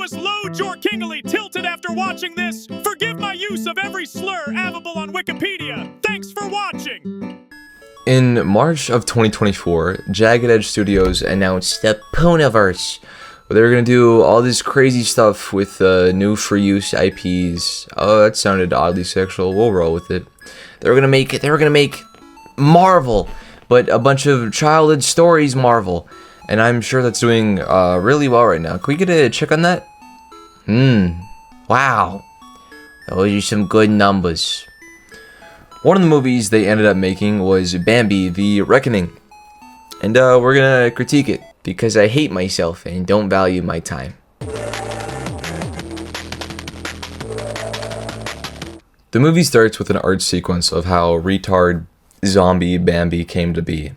Just load your kingly tilted after watching this. Forgive my use of every slur available on Wikipedia. Thanks for watching. In March of 2024, Jagged Edge Studios announced the Poonaverse. They were gonna do all this crazy stuff with new for-use IPs. Oh, that sounded oddly sexual. We'll roll with it. They were gonna make Marvel, but a bunch of childhood stories Marvel, and I'm sure that's doing really well right now. Can we get a check on that? Wow, those are some good numbers. One of the movies they ended up making was Bambi: The Reckoning, and we're gonna critique it because I hate myself and don't value my time. The movie starts with an art sequence of how retard zombie Bambi came to be.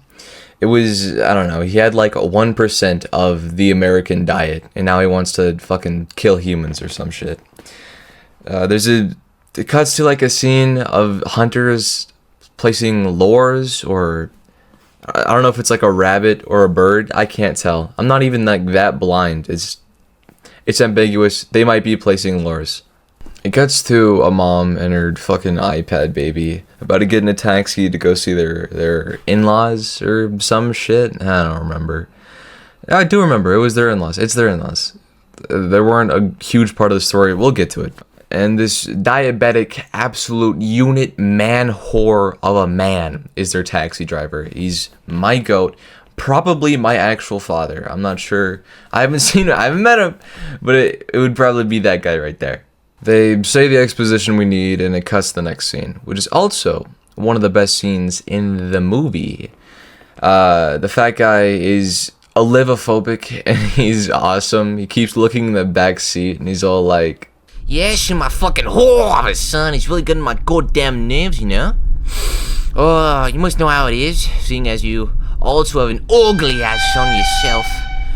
It was, I don't know, he had like 1% of the American diet, and now he wants to fucking kill humans or some shit. It cuts to like a scene of hunters placing lures, or I don't know if it's like a rabbit or a bird. I can't tell. I'm not even like that blind. It's ambiguous. They might be placing lures. It cuts to a mom and her fucking iPad baby about to get in a taxi to go see their in-laws or some shit. I don't remember. I do remember. It was their in-laws. It's their in-laws. They weren't a huge part of the story. We'll get to it. And this diabetic, absolute unit man whore of a man is their taxi driver. He's my goat, probably my actual father. I'm not sure. I haven't seen him. I haven't met him, but it would probably be that guy right there. They say the exposition we need, and it cuts to the next scene, which is also one of the best scenes in the movie. The fat guy is olivophobic, and he's awesome. He keeps looking in the back seat, and he's all like, "Yes, you're my fucking whore of a son. He's really getting my goddamn nerves, you know? Oh, you must know how it is, seeing as you also have an ugly ass son yourself.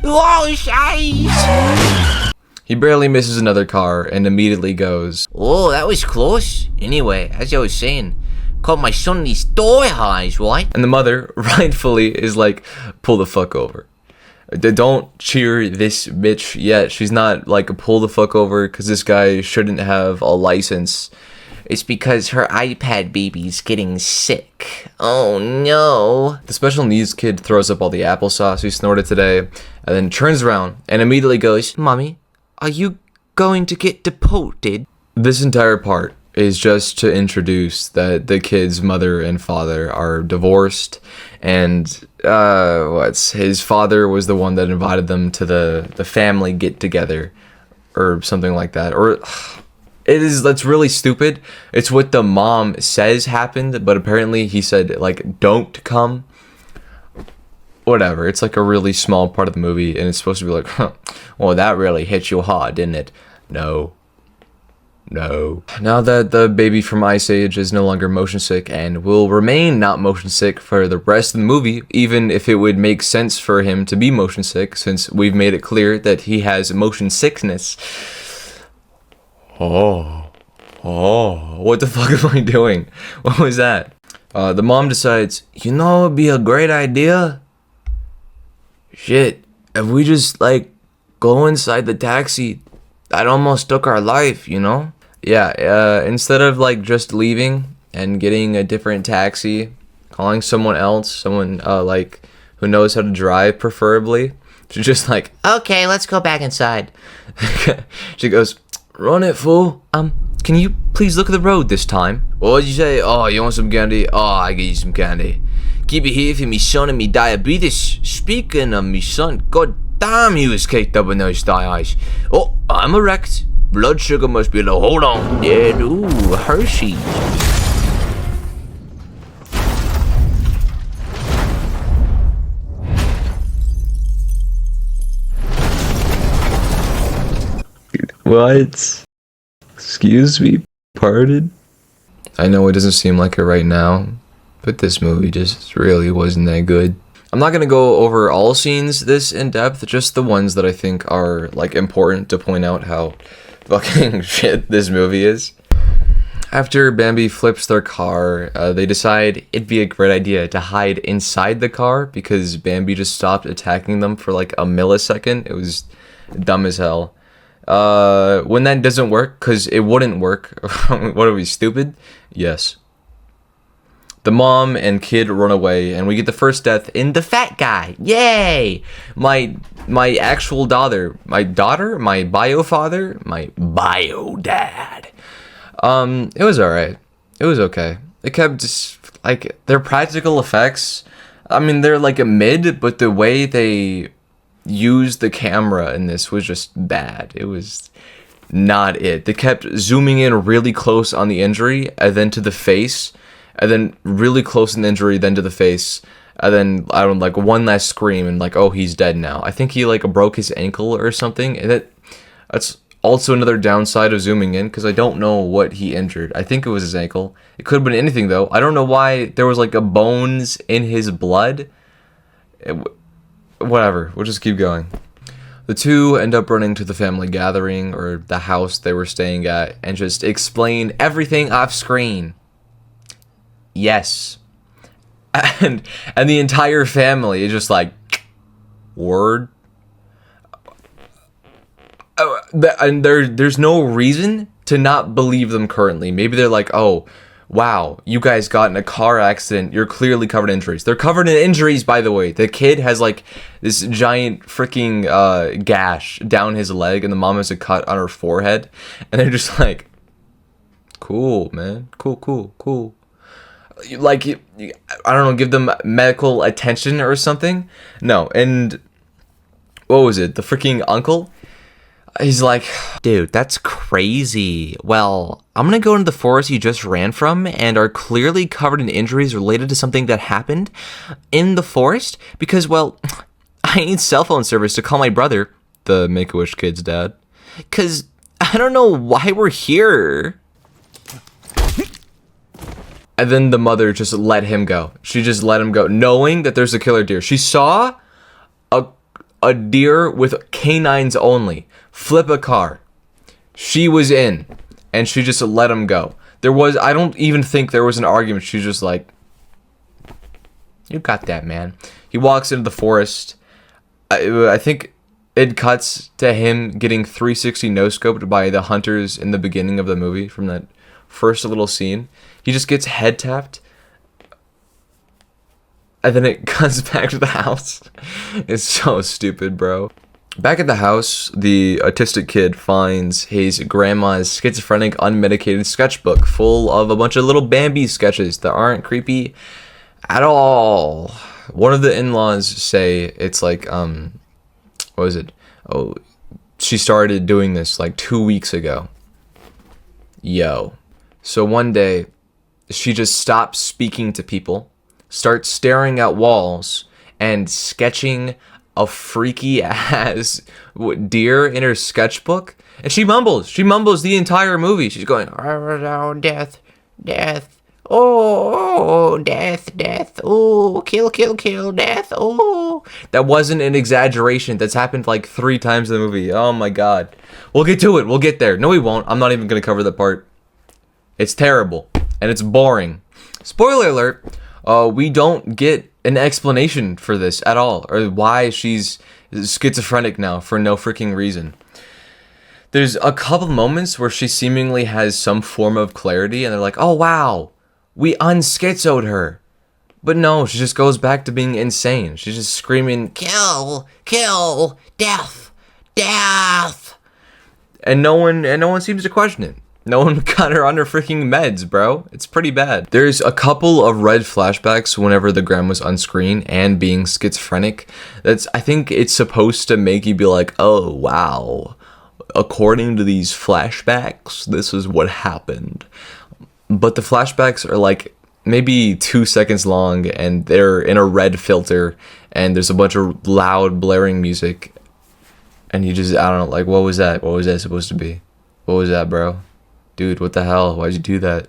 Oh, shite!" He barely misses another car and immediately goes, "Oh, that was close. Anyway, as I was saying, caught my son in these thigh highs, right?" and the mother, rightfully, is like, pull the fuck over. Don't cheer this bitch yet. She's not like, pull the fuck over because this guy shouldn't have a license. It's because her iPad baby's getting sick. Oh no. The special needs kid throws up all the applesauce he snorted today and then turns around and immediately goes, "Mommy, are you going to get deported?" This entire part is just to introduce that the kid's mother and father are divorced, and his father was the one that invited them to the family get together or something like that. Or that's really stupid. It's what the mom says happened, but apparently he said like, don't come. Whatever. It's like a really small part of the movie, and it's supposed to be like, well, that really hit you hard, didn't it? No. Now that the baby from Ice Age is no longer motion sick and will remain not motion sick for the rest of the movie, even if it would make sense for him to be motion sick, since we've made it clear that he has motion sickness. Oh, what the fuck am I doing? What was that? The mom decides, you know, it'd be a great idea. Shit, if we just like go inside the taxi, that almost took our life, you know? Yeah, instead of like just leaving and getting a different taxi, calling someone else, someone like who knows how to drive preferably, to just like, "Okay, let's go back inside." She goes, "Run it, fool. Can you please look at the road this time?" "What did you say? Oh, you want some candy? Oh, I get you some candy. Keep it here for me son and me diabetes. Speaking of me son, god damn, he was caked up with those thigh highs. Oh, I'm erect. Blood sugar must be low. Hold on. Yeah, ooh, Hershey." What? Excuse me? Pardon? I know it doesn't seem like it right now, but this movie just really wasn't that good. I'm not gonna go over all scenes this in depth, just the ones that I think are like important to point out how fucking shit this movie is. After Bambi flips their car, they decide it'd be a great idea to hide inside the car because Bambi just stopped attacking them for like a millisecond. It was dumb as hell. When that doesn't work, because it wouldn't work. What are we, stupid? Yes. The mom and kid run away, and we get the first death in the fat guy. Yay! My actual daughter, my bio father, my bio dad. It was alright. It was okay. It kept just, like, their practical effects, I mean, they're like a mid, but the way they used the camera in this was just bad. It was not it. They kept zooming in really close on the injury, and then to the face, and then really close in the injury, then to the face, and then, I don't know, like, one last scream, and like, oh, he's dead now. I think he, like, broke his ankle or something, and that's also another downside of zooming in, because I don't know what he injured. I think it was his ankle. It could have been anything, though. I don't know why there was, like, a bones in his blood. Whatever, we'll just keep going. The two end up running to the family gathering, or the house they were staying at, and just explain everything off screen. Yes. And the entire family is just like, word? And there's no reason to not believe them currently. Maybe they're like, oh, wow, you guys got in a car accident. You're clearly covered in injuries. They're covered in injuries, by the way. The kid has, like, this giant freaking gash down his leg, and the mom has a cut on her forehead. And they're just like, cool, man. Cool. Like, I don't know, give them medical attention or something? No, and what was it? The freaking uncle? He's like, dude, that's crazy. Well, I'm gonna go into the forest you just ran from and are clearly covered in injuries related to something that happened in the forest because, well, I need cell phone service to call my brother, the Make-A-Wish kid's dad, because I don't know why we're here. And then the mother just let him go. She just let him go, knowing that there's a killer deer. She saw a deer with canines only flip a car. She was in, and she just let him go. I don't even think there was an argument. She's just like, you got that, man. He walks into the forest. I think it cuts to him getting 360 no-scoped by the hunters in the beginning of the movie from that first little scene. He just gets head tapped, and then it cuts back to the house. It's so stupid, bro. Back at the house, the autistic kid finds his grandma's schizophrenic unmedicated sketchbook full of a bunch of little Bambi sketches that aren't creepy at all. One of the in-laws say it's like, what was it? Oh, she started doing this like 2 weeks ago. Yo. So one day, she just stops speaking to people, starts staring at walls, and sketching a freaky ass deer in her sketchbook. And she mumbles the entire movie. She's going, oh, death, oh, death, oh, kill, death, oh. That wasn't an exaggeration. That's happened like 3 times in the movie. Oh my god. We'll get to it. We'll get there. No, we won't. I'm not even going to cover that part. It's terrible. And it's boring. Spoiler alert, we don't get an explanation for this at all, or why she's schizophrenic now for no freaking reason. There's a couple moments where she seemingly has some form of clarity, and they're like, oh wow, we unschizoed her. But no, she just goes back to being insane. She's just screaming, kill, death. And no one seems to question it. No one got her on her freaking meds, bro. It's pretty bad. There's a couple of red flashbacks whenever the grandma's on screen and being schizophrenic. I think it's supposed to make you be like, oh, wow. According to these flashbacks, this is what happened. But the flashbacks are like maybe 2 seconds long, and they're in a red filter, and there's a bunch of loud, blaring music. And you just, I don't know, like, what was that? What was that supposed to be? What was that, bro? Dude, what the hell? Why'd you do that?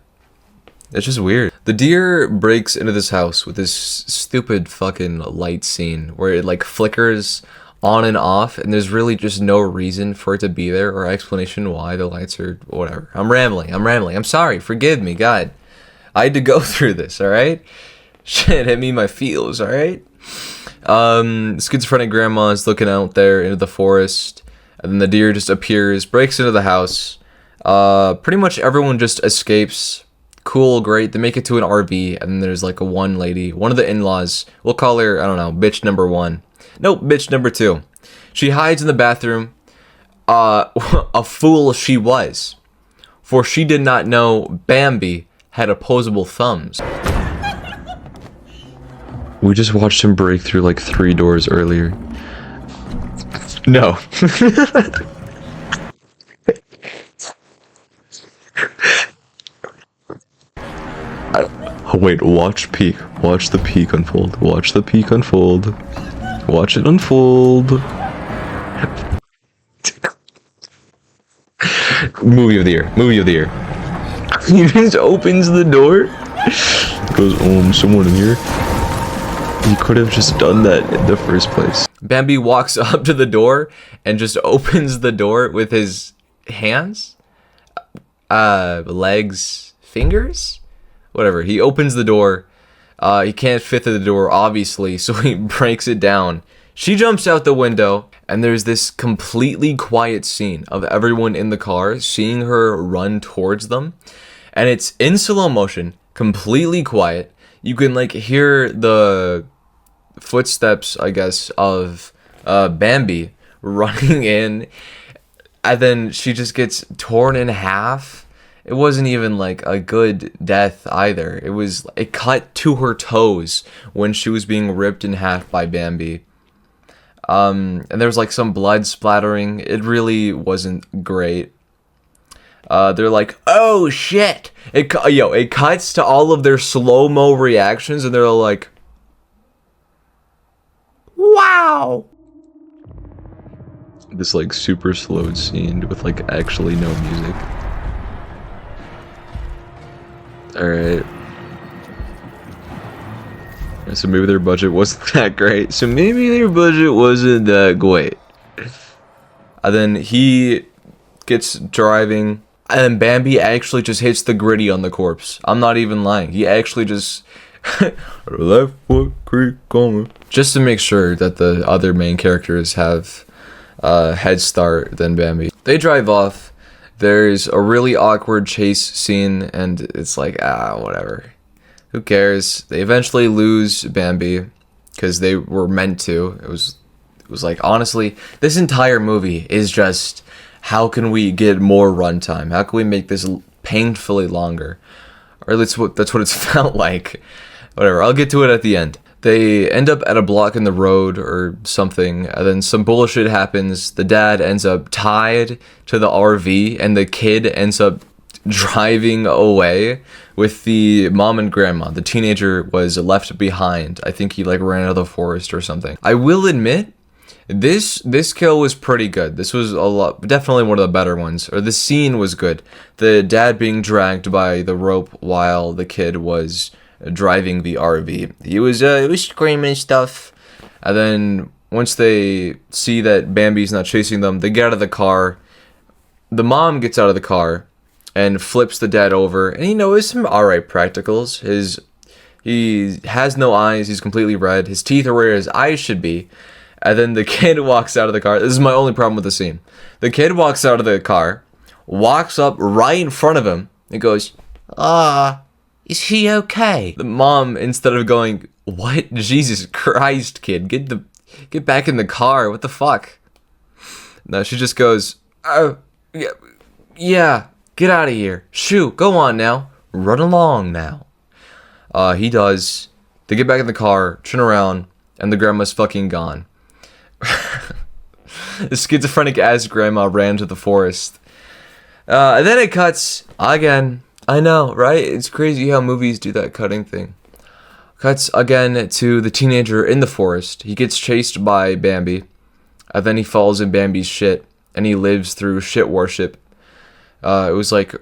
It's just weird. The deer breaks into this house with this stupid fucking light scene where it like flickers on and off, and there's really just no reason for it to be there or explanation why the lights are whatever. I'm rambling. I'm sorry. Forgive me, God. I had to go through this, alright? Shit hit me in my feels, alright? Schizophrenic grandma is looking out there into the forest, And then the deer just appears, breaks into the house. Pretty much everyone just escapes. Cool, great. They make it to an RV, and then there's like one lady, one of the in-laws. We'll call her, I don't know, bitch number 1. Nope, bitch number 2. She hides in the bathroom. A fool she was, for she did not know Bambi had opposable thumbs. We just watched him break through like 3 doors earlier. No. Wait, watch peak. Watch the peak unfold. Watch the peak unfold. Watch it unfold. Movie of the year. Movie of the year. He just opens the door. Goes, someone in here. He could have just done that in the first place. Bambi walks up to the door and just opens the door with his hands, legs, fingers, whatever. He opens the door. He can't fit through the door, obviously, so he breaks it down. She jumps out the window, and there's this completely quiet scene of everyone in the car seeing her run towards them. And it's in slow motion, completely quiet. You can like hear the footsteps, I guess, of Bambi running in. And then she just gets torn in half. It wasn't even like a good death either. It cut to her toes when she was being ripped in half by Bambi. And there was like some blood splattering. It really wasn't great. They're like, oh shit! It cuts to all of their slow-mo reactions, and they're like, wow! This like super slowed scene with like actually no music. Alright. So maybe their budget wasn't that great. And then he gets driving, and then Bambi actually just hits the gritty on the corpse. I'm not even lying. He actually just left foot creek coming. Just to make sure that the other main characters have a head start than Bambi. They drive off. There's a really awkward chase scene, and it's like, whatever. Who cares? They eventually lose Bambi because they were meant to. It was like, honestly, this entire movie is just, how can we get more runtime? How can we make this painfully longer? Or that's what it's felt like. Whatever, I'll get to it at the end. They end up at a block in the road or something, and then some bullshit happens. The dad ends up tied to the RV, and the kid ends up driving away with the mom and grandma. The teenager was left behind. I think he like ran out of the forest or something. I will admit, this kill was pretty good. This was definitely one of the better ones. Or the scene was good. The dad being dragged by the rope while the kid was driving the RV. He was screaming stuff. And then once they see that Bambi's not chasing them, they get out of the car. The mom gets out of the car and flips the dad over, and he has some alright practicals. He has no eyes, he's completely red, his teeth are where his eyes should be, and then the kid walks out of the car. This is my only problem with the scene. The kid walks out of the car, walks up right in front of him, and goes, is he okay? The mom, instead of going, what? Jesus Christ, kid, get back in the car, what the fuck? No, she just goes, yeah. Get out of here. Shoot, go on now. Run along now. He does. They get back in the car, turn around, and the grandma's fucking gone. The schizophrenic ass grandma ran to the forest. And then it cuts again. I know, right? It's crazy how movies do that cutting thing. Cuts again to the teenager in the forest. He gets chased by Bambi. And then he falls in Bambi's shit. And he lives through shit worship. It was like,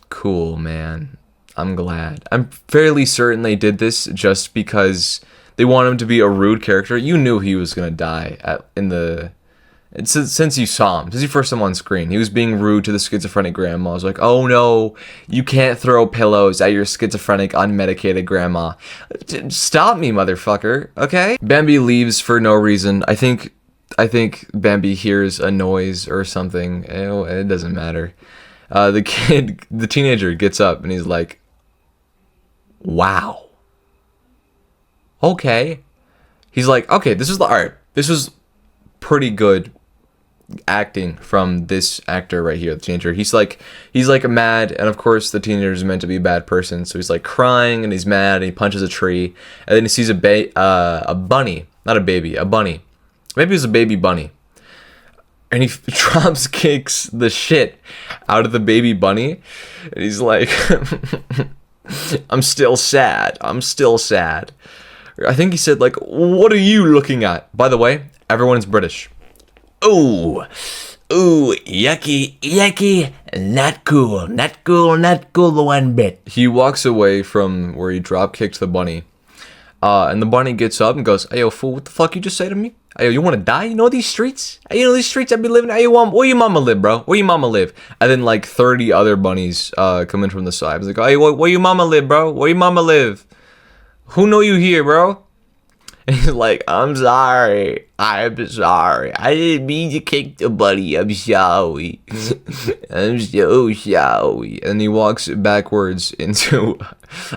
cool, man. I'm glad. I'm fairly certain they did this just because they want him to be a rude character. You knew he was gonna die since you saw him, since you first saw him on screen. He was being rude to the schizophrenic grandma. I was like, oh no, you can't throw pillows at your schizophrenic, unmedicated grandma. Stop me, motherfucker, okay? Bambi leaves for no reason. I think I think Bambi hears a noise or something. It doesn't matter. The teenager gets up and he's like, wow. Okay. He's like, okay, this was pretty good acting from this actor right here, the teenager. He's like mad, and of course the teenager is meant to be a bad person, so he's like crying and he's mad and he punches a tree, and then he sees a bunny, not a baby, a bunny. Maybe it was a baby bunny. And he drops kicks the shit out of the baby bunny, and he's like, I'm still sad. I think he said, like, what are you looking at? By the way, everyone's British. Ooh, yucky, not cool one bit. He walks away from where he drop kicked the bunny. And the bunny gets up and goes, hey, yo, fool, what the fuck you just say to me? Hey, yo, you want to die? You know these streets? Hey, you know these streets I be living? Hey, where your mama live, bro? Where your mama live? And then, like, 30 other bunnies come in from the side. He's like, hey, where your mama live, bro? Where your mama live? Who know you here, bro? And he's like, I'm sorry. I didn't mean to kick the bunny. I'm sorry. I'm so sorry. And he walks backwards into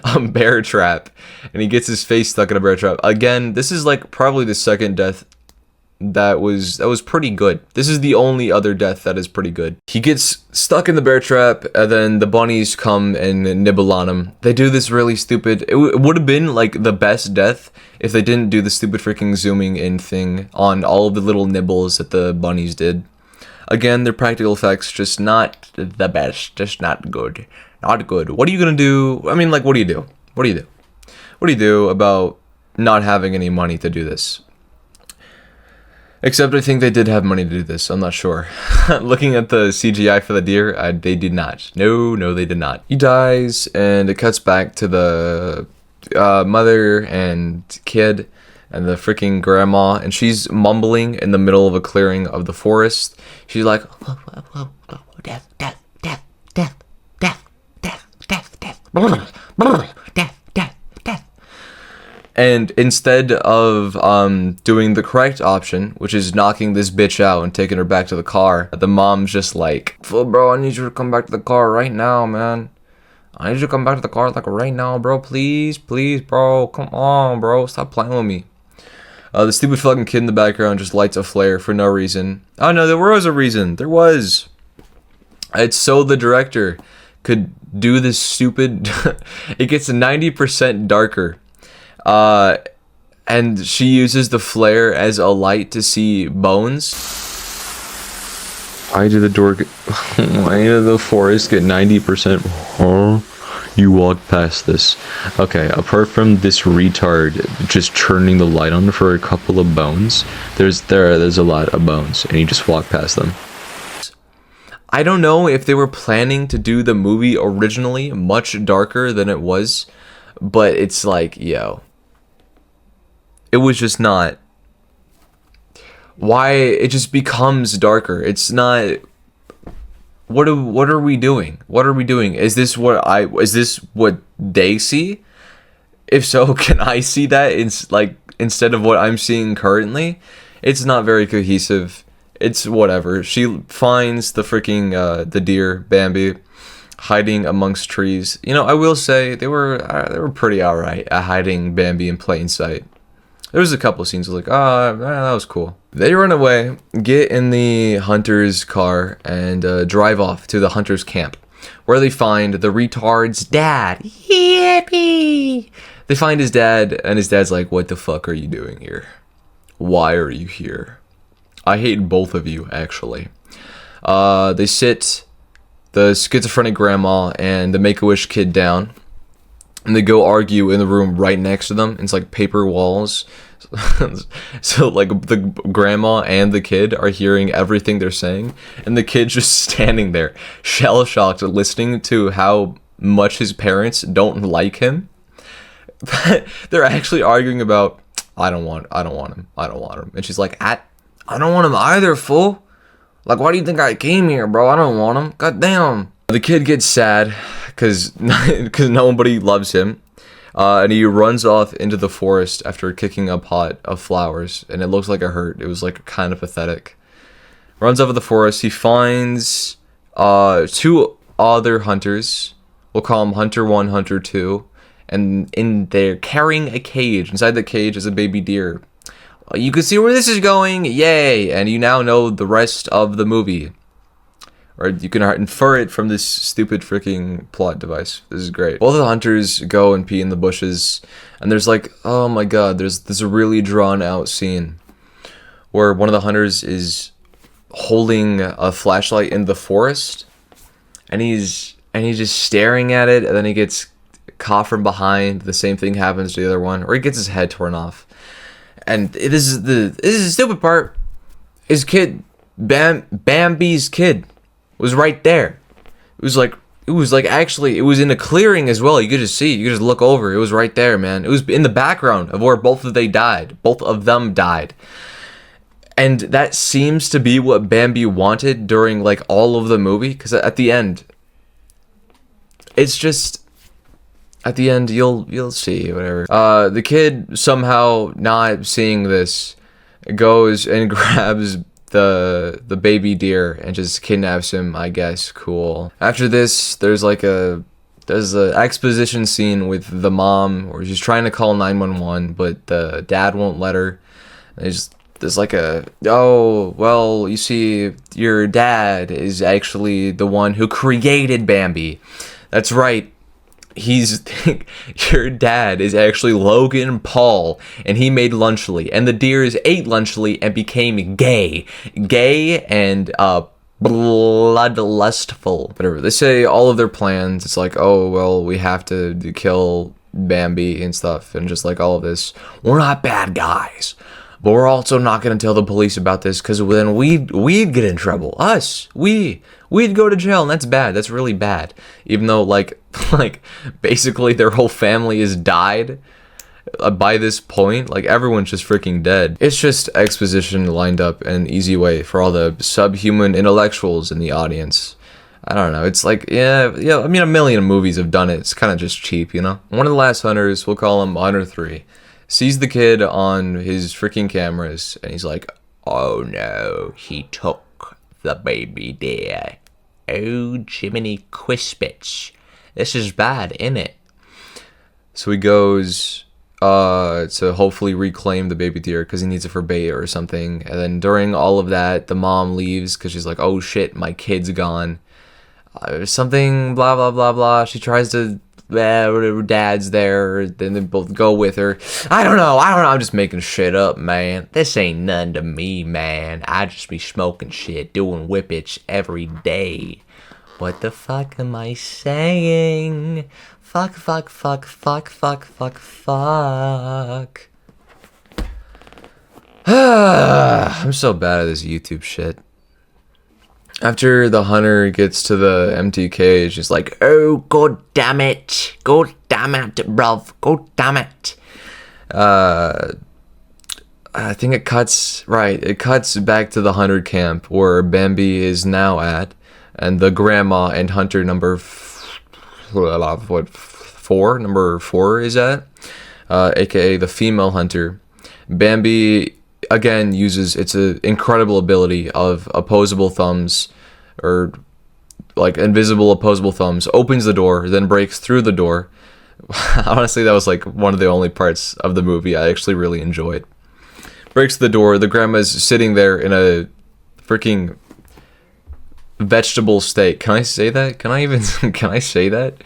a bear trap. And he gets his face stuck in a bear trap. Again, this is like probably the second death that was pretty good. This is the only other death that is pretty good. He gets stuck in the bear trap, and then the bunnies come and nibble on him. They do this really stupid, it would have been like the best death if they didn't do the stupid freaking zooming in thing on all of the little nibbles that the bunnies did. Again, their practical effects just not the best, just not good. Not good. What are you gonna do? I mean, like, what do you do? What do you do about not having any money to do this? Except I think they did have money to do this. I'm not sure. Looking at the CGI for the deer, they did not. No, they did not. He dies, and it cuts back to the mother and kid and the freaking grandma, and she's mumbling in the middle of a clearing of the forest. She's like, Death. and instead of doing the correct option, which is knocking this bitch out and taking her back to the car, the mom's just like, bro, I need you to come back to the car right now, man. I need you to come back to the car like right now, bro. Please, bro. Come on, bro. Stop playing with me. The stupid fucking kid in the background just lights a flare for no reason. Oh no, there was a reason. There was. It's so the director could do this stupid... It gets 90% darker. And she uses the flare as a light to see bones. Why did the forest get 90%? Huh? You walk past this. Okay, apart from this retard just turning the light on for a couple of bones, there's a lot of bones, and you just walk past them. I don't know if they were planning to do the movie originally much darker than it was, but it's like, yo, it was just not. Why it just becomes darker? It's not. What are we doing? What are we doing? Is this what they see? If so, can I see that instead of what I'm seeing currently? It's not very cohesive. It's whatever. She finds the freaking the deer Bambi hiding amongst trees. You know, I will say they were pretty alright at hiding Bambi in plain sight. There was a couple scenes like, that was cool. They run away, get in the hunter's car, and drive off to the hunter's camp, where they find the retard's dad. Yippee! They find his dad, and his dad's like, what the fuck are you doing here? Why are you here? I hate both of you, actually. They sit the schizophrenic grandma and the Make-A-Wish kid down, and they go argue in the room right next to them. It's like paper walls. So like the grandma and the kid are hearing everything they're saying, and the kid's just standing there, shell-shocked, listening to how much his parents don't like him. They're actually arguing about, I don't want him. And she's like, I don't want him either, fool. Like, why do you think I came here, bro? I don't want him. God damn. The kid gets sad because nobody loves him. And he runs off into the forest after kicking a pot of flowers, and it looks like it hurt. It was like kind of pathetic. Runs over the forest. He finds 2 other hunters. We'll call them Hunter 1, Hunter 2. And they're carrying a cage. Inside the cage is a baby deer. You can see where this is going. Yay! And you now know the rest of the movie. Or you can infer it from this stupid freaking plot device. This is great. Both of the hunters go and pee in the bushes. And there's like, oh my god, there's a really drawn out scene where one of the hunters is holding a flashlight in the forest. And he's just staring at it. And then he gets caught from behind. The same thing happens to the other one. Or he gets his head torn off. And this is the stupid part. His kid, Bambi's kid, was right there. It was like actually, it was in a clearing as well. You could just see, you could just look over. It was right there, man. It was in the background of where both of them died. And that seems to be what Bambi wanted during like all of the movie. Because at the end, it's just, at the end, you'll see, whatever. The kid, somehow not seeing this, goes and grabs the baby deer and just kidnaps him, I guess. Cool. After this, there's an exposition scene with the mom where she's trying to call 911, but the dad won't let her. There's like oh, well, you see, your dad is actually the one who created Bambi. That's right. Your dad is actually Logan Paul, and he made Lunchley, and the deers ate Lunchley and became gay and bloodlustful. Whatever. They say all of their plans. It's like, oh well, we have to kill Bambi and stuff, and just like all of this. We're not bad guys, but we're also not gonna tell the police about this because then we'd get in trouble. We'd go to jail, and that's bad. That's really bad. Even though, like basically their whole family has died by this point. Like, everyone's just freaking dead. It's just exposition lined up in an easy way for all the subhuman intellectuals in the audience. I don't know. It's like, yeah. I mean, a million movies have done it. It's kind of just cheap, you know? One of the last hunters, we'll call him Hunter 3, sees the kid on his freaking cameras, and he's like, oh no, he took the baby deer. Oh, Jiminy Crispits. This is bad, innit? So he goes to hopefully reclaim the baby deer because he needs it for bait or something. And then during all of that, the mom leaves because she's like, oh shit, my kid's gone. Something, blah, blah, blah, blah. She tries to, whatever, dad's there. Then they both go with her. I don't know. I'm just making shit up, man. This ain't none to me, man. I just be smoking shit, doing whippets every day. What the fuck am I saying? Fuck. I'm so bad at this YouTube shit. After the hunter gets to the empty cage, he's like, oh, god damn it, bruv, god damn it. I think it cuts back to the hunter camp where Bambi is now at, and the grandma and hunter number 4 is at, aka the female hunter. Bambi again uses its incredible ability of opposable thumbs, or like invisible opposable thumbs, opens the door, then breaks through the door. Honestly, that was like one of the only parts of the movie I actually really enjoyed. Breaks the door, the grandma's sitting there in a freaking vegetable state. Can I say that? Can I say that?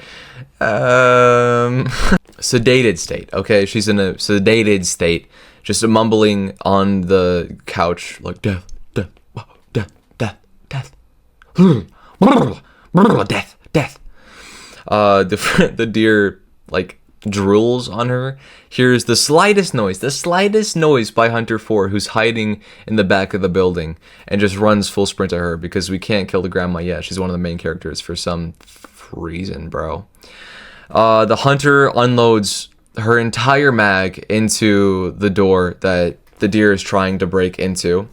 Sedated state. Okay, she's in a sedated state, just mumbling on the couch like death, the deer like drools on her, hears the slightest noise by Hunter 4, who's hiding in the back of the building, and just runs full sprint to her because we can't kill the grandma yet. She's one of the main characters for some reason, bro. The hunter unloads her entire mag into the door that the deer is trying to break into.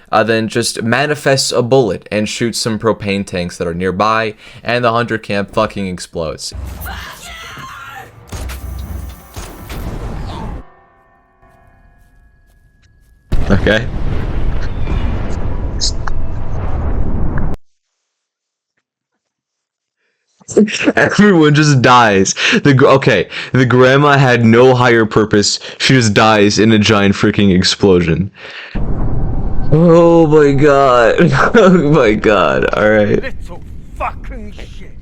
Then just manifests a bullet and shoots some propane tanks that are nearby, and the hunter camp fucking explodes. Okay. Everyone just dies. The grandma had no higher purpose. She just dies in a giant freaking explosion. Oh my god. Oh my god. All right. Little fucking shit.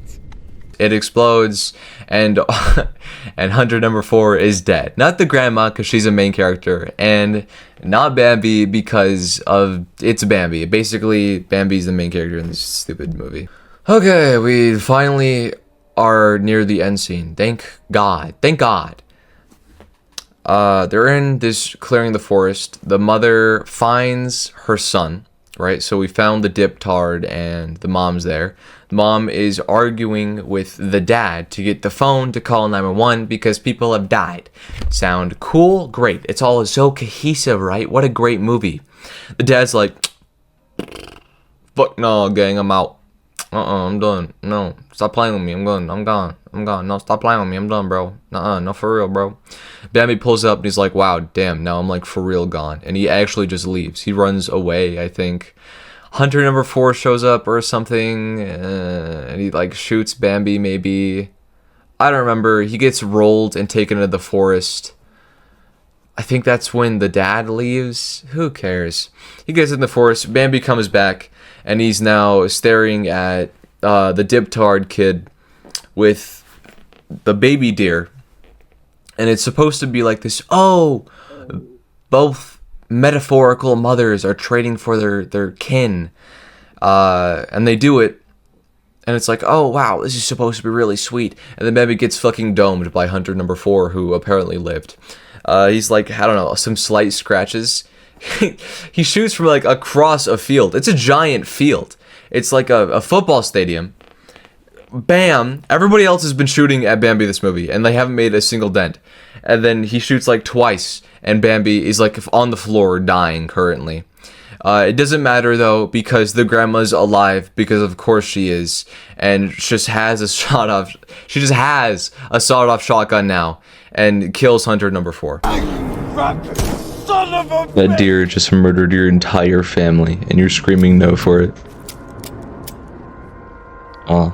It explodes, and and Hunter number 4 is dead. Not the grandma, because she's a main character, and not Bambi because of it's Bambi. Basically, Bambi's the main character in this stupid movie. Okay, we finally are near the end scene. Thank God. Thank God. They're in this clearing the forest. The mother finds her son, right? So we found the diptard and the mom's there. The mom is arguing with the dad to get the phone to call 911 because people have died. Sound cool? Great. It's all so cohesive, right? What a great movie. The dad's like, fuck no, gang, I'm out. I'm done. No, stop playing with me. I'm gone. I'm gone. No, stop playing with me. I'm done, bro. No, for real, bro. Bambi pulls up and he's like, wow, damn, now I'm like for real gone. And he actually just leaves. He runs away, I think. Hunter number 4 shows up or something, and he like shoots Bambi maybe. I don't remember. He gets rolled and taken to the forest. I think that's when the dad leaves. Who cares? He gets in the forest. Bambi comes back, and he's now staring at the diptard kid with the baby deer. And it's supposed to be like this, oh, both metaphorical mothers are trading for their kin. And they do it. And it's like, oh, wow, this is supposed to be really sweet. And then Bambi gets fucking domed by Hunter number 4, who apparently lived. He's like, I don't know, some slight scratches. He shoots from like across a field. It's a giant field. It's like a football stadium. Bam! Everybody else has been shooting at Bambi this movie, and they haven't made a single dent. And then he shoots like twice, and Bambi is like on the floor dying currently. It doesn't matter though, because the grandma's alive, because of course she is, and just has a she just has a sawed-off shotgun now, and kills Hunter number 4. Son of a That deer just murdered your entire family, and you're screaming no for it. Oh,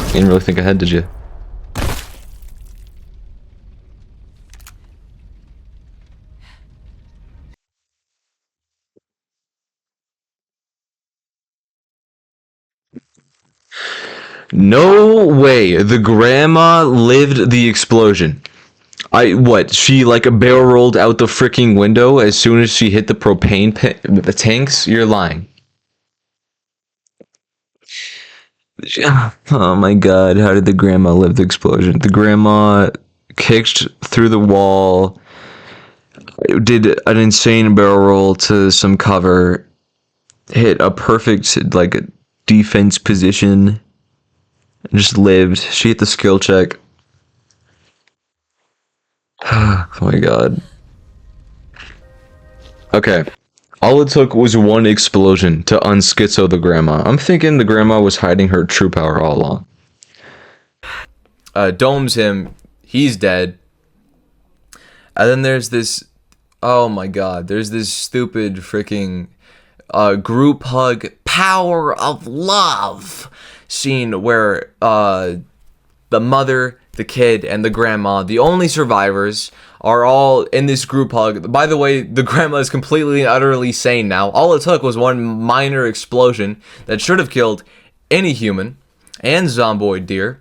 you didn't really think ahead, did you? No way, the grandma lived the explosion. She like barrel rolled out the freaking window as soon as she hit the the tanks? You're lying. Oh my god, how did the grandma live the explosion? The grandma kicked through the wall, did an insane barrel roll to some cover, hit a perfect like defense position, and just lived. She hit the skill check. Oh my god. Okay. All it took was one explosion to unschizo the grandma. I'm thinking the grandma was hiding her true power all along. Domes him. He's dead. And then there's this... Oh my god. There's this stupid freaking group hug power of love scene where the mother, the kid, and the grandma, the only survivors, are all in this group hug. By the way, the grandma is completely and utterly sane now. All it took was one minor explosion that should have killed any human and zomboid deer.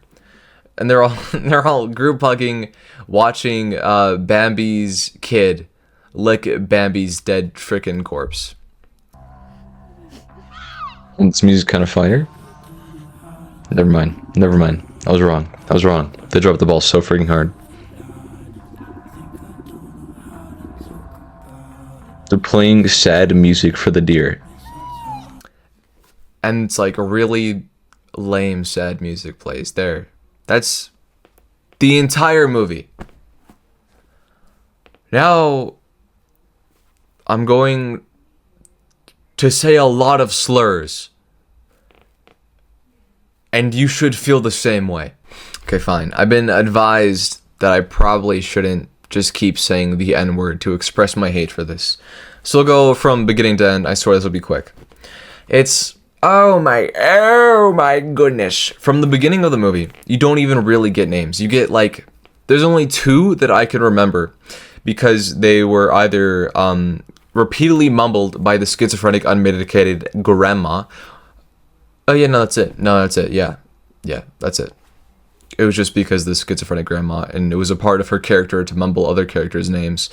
And they're all group hugging, watching Bambi's kid lick Bambi's dead frickin' corpse. This music's kind of fire. Never mind. I was wrong. They dropped the ball so freaking hard. They're playing sad music for the deer. And it's like a really lame sad music plays there. That's the entire movie. Now, I'm going to say a lot of slurs. And you should feel the same way. Okay, fine. I've been advised that I probably shouldn't just keep saying the N-word to express my hate for this. So we'll go from beginning to end. I swear this will be quick. It's oh my goodness. From the beginning of the movie, you don't even really get names. You get like there's only 2 that I can remember because they were either repeatedly mumbled by the schizophrenic unmedicated grandma. Oh yeah, no, that's it. Yeah, that's it. It was just because the schizophrenic grandma, and it was a part of her character to mumble other characters' names.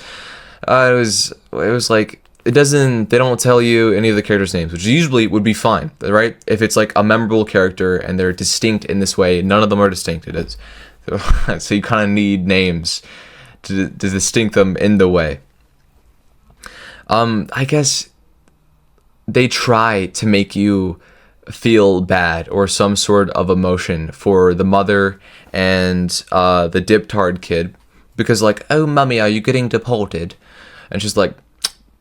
It was like they don't tell you any of the characters' names, which usually would be fine, right? If it's like a memorable character and they're distinct in this way, none of them are distinct. It is so you kind of need names to distinct them in the way. I guess they try to make you feel bad or some sort of emotion for the mother and the diptard kid, because like, oh mummy, are you getting deported? And she's like,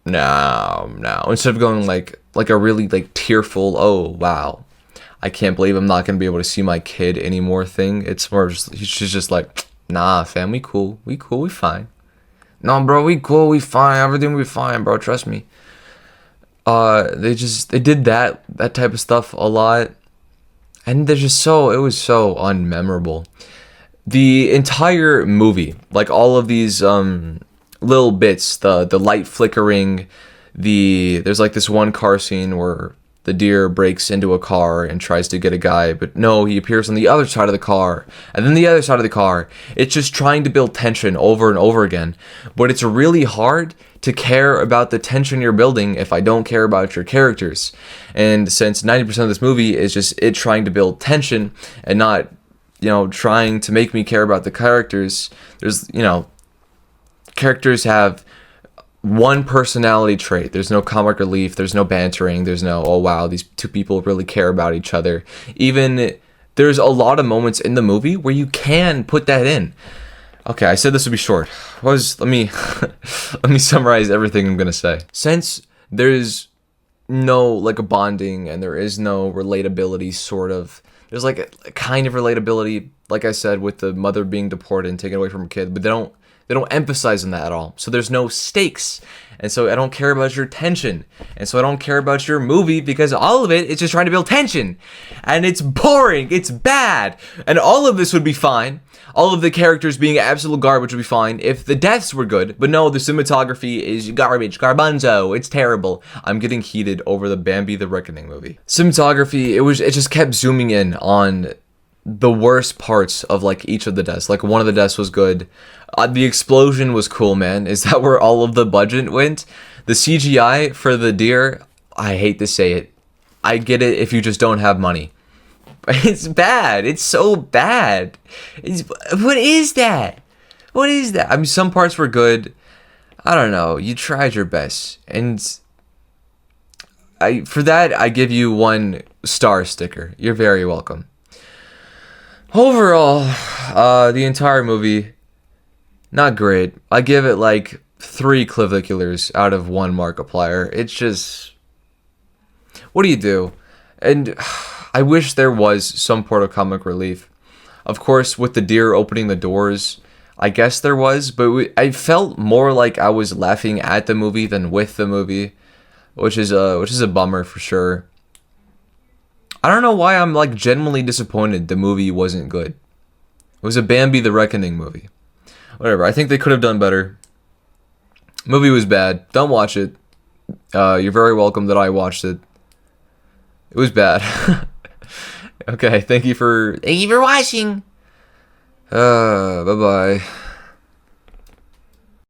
no, instead of going like a really like tearful, oh wow, I can't believe I'm not gonna be able to see my kid anymore thing. It's more just, she's just like, nah fam, we cool, we fine. No bro, we cool, we fine, everything we fine bro, trust me. They did that type of stuff a lot, and it was so unmemorable. The entire movie, like all of these little bits, the light flickering, there's like this one car scene where the deer breaks into a car and tries to get a guy, but no, he appears on the other side of the car, and then the other side of the car. It's just trying to build tension over and over again, but it's really hard to care about the tension you're building if I don't care about your characters. And since 90% of this movie is just it trying to build tension and not, trying to make me care about the characters, there's, characters have one personality trait. There's no comic relief, there's no bantering, there's no, oh wow, these 2 people really care about each other. Even there's a lot of moments in the movie where you can put that in. Okay, I said this would be short. Let me summarize everything I'm gonna say. Since there's no like a bonding and there is no relatability, sort of, there's like a kind of relatability, like I said, with the mother being deported and taken away from her kid, but they don't emphasize on that at all. So there's no stakes, and so I don't care about your tension, and so I don't care about your movie, because all of it is just trying to build tension, and it's boring, it's bad, and all of this would be fine. All of the characters being absolute garbage would be fine if the deaths were good, but no, the cinematography is garbage, garbanzo, it's terrible. I'm getting heated over the Bambi the Reckoning movie. Cinematography, it just kept zooming in on the worst parts of like each of the deaths. Like one of the deaths was good. The explosion was cool, man. Is that where all of the budget went? The CGI for the deer, I hate to say it, I get it if you just don't have money. It's bad. It's so bad. What is that? I mean, some parts were good. I don't know. You tried your best, and for that I give you 1 star sticker. You're very welcome. Overall, the entire movie, not great. I give it like 3 claviculars out of 1 Markiplier. It's just, what do you do? And I wish there was some sort of comic relief. Of course, with the deer opening the doors, I guess there was, but I felt more like I was laughing at the movie than with the movie, which is a bummer for sure. I don't know why I'm like genuinely disappointed the movie wasn't good. It was a Bambi the Reckoning movie. Whatever, I think they could have done better. Movie was bad. Don't watch it. You're very welcome that I watched it. It was bad. Okay, thank you for watching. Bye-bye.